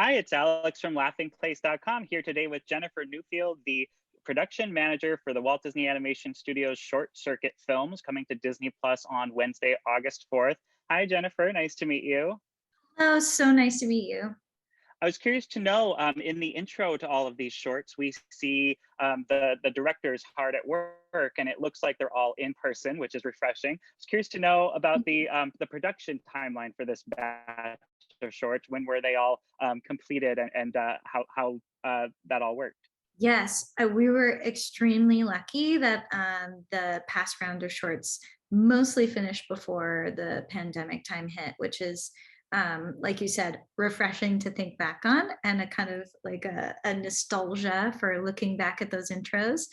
Hi, it's Alex from laughingplace.com here today with Jennifer Newfield, the production manager for the Walt Disney Animation Studios Short Circuit films coming to Disney Plus on Wednesday, August 4th. Hi, Jennifer. Nice to meet you. Oh, so nice to meet you. I was curious to know, in the intro to all of these shorts, we see the directors hard at work, and it looks like they're all in person, which is refreshing. I was curious to know about the production timeline for this batch of shorts. When were they all completed, and how that all worked? Yes, we were extremely lucky that the past round of shorts mostly finished before the pandemic time hit, which is, like you said, refreshing to think back on and a kind of like a nostalgia for looking back at those intros.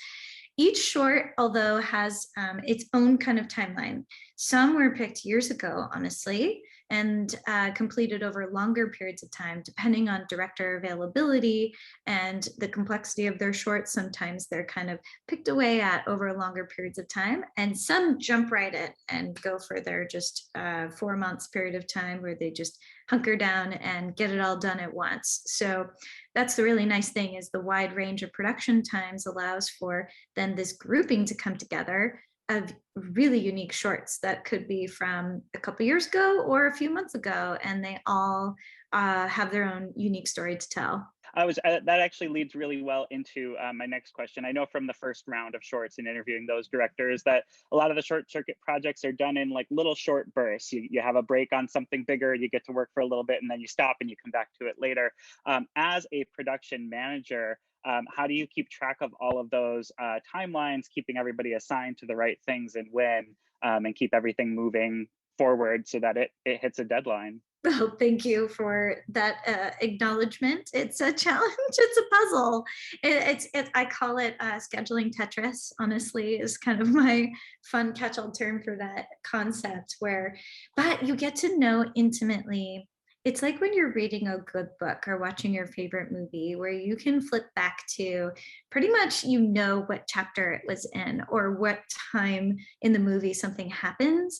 Each short, although, has its own kind of timeline. Some were picked years ago, honestly, and completed over longer periods of time, depending on director availability and the complexity of their shorts. Sometimes they're kind of picked away at over longer periods of time, and some jump right in and go for their just 4 months period of time where they just hunker down and get it all done at once. So that's the really nice thing, is the wide range of production times allows for then this grouping to come together of really unique shorts that could be from a couple years ago or a few months ago, and they all have their own unique story to tell. That actually leads really well into my next question. I know from the first round of shorts and interviewing those directors that a lot of the short circuit projects are done in like little short bursts. You have a break on something bigger, you get to work for a little bit, and then you stop and you come back to it later. As a production manager, how do you keep track of all of those timelines, keeping everybody assigned to the right things and when, and keep everything moving forward so that it hits a deadline? Well, thank you for that acknowledgement. It's a challenge. It's a puzzle. I call it scheduling Tetris. Honestly, is kind of my fun catch-all term for that concept. But you get to know intimately. It's like when you're reading a good book or watching your favorite movie, where you can flip back to pretty much what chapter it was in or what time in the movie something happens.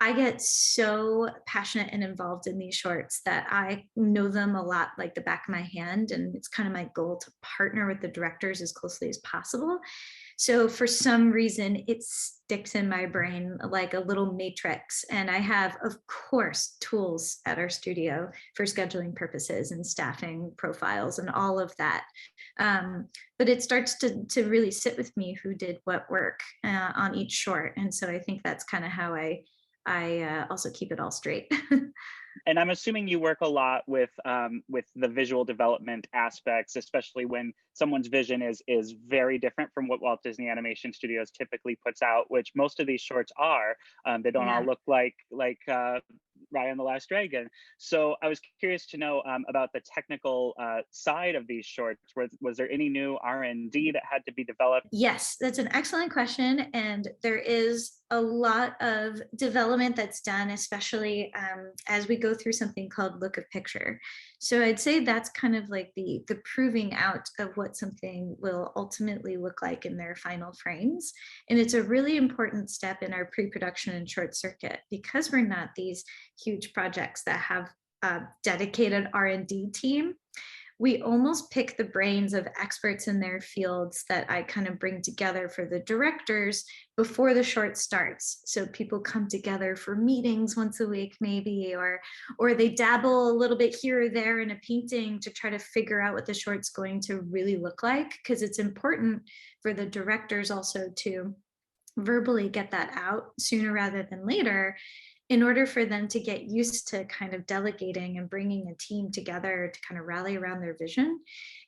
I get so passionate and involved in these shorts that I know them a lot like the back of my hand. And it's kind of my goal to partner with the directors as closely as possible. So for some reason, it sticks in my brain like a little matrix. And I have, of course, tools at our studio for scheduling purposes and staffing profiles and all of that. But it starts to really sit with me who did what work on each short. And so I think that's kind of how I also keep it all straight. And I'm assuming you work a lot with the visual development aspects, especially when someone's vision is very different from what Walt Disney Animation Studios typically puts out, which most of these shorts are. They don't all Yeah. look like Raya and the Last Dragon. So I was curious to know about the technical side of these shorts. Was there any new R&D that had to be developed? Yes, that's an excellent question. And there is a lot of development that's done, especially as we go through something called look of picture. So I'd say that's kind of like the proving out of what something will ultimately look like in their final frames. And it's a really important step in our pre-production and short circuit, because we're not these huge projects that have a dedicated R&D team. We almost pick the brains of experts in their fields that I kind of bring together for the directors before the short starts. So people come together for meetings once a week, maybe, or they dabble a little bit here or there in a painting to try to figure out what the short's going to really look like. Because it's important for the directors also to verbally get that out sooner rather than later, in order for them to get used to kind of delegating and bringing a team together to kind of rally around their vision.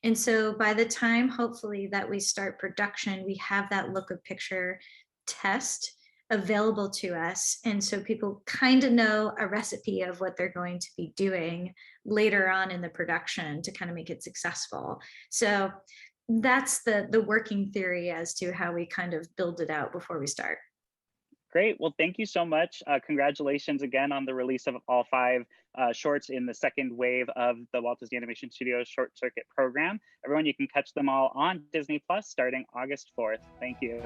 And so by the time, hopefully, that we start production, we have that look of picture test available to us. And so people kind of know a recipe of what they're going to be doing later on in the production to kind of make it successful. So that's the working theory as to how we kind of build it out before we start. Great. Well, thank you so much. Congratulations again on the release of all five shorts in the second wave of the Walt Disney Animation Studios Short Circuit program. Everyone, you can catch them all on Disney Plus starting August 4th. Thank you.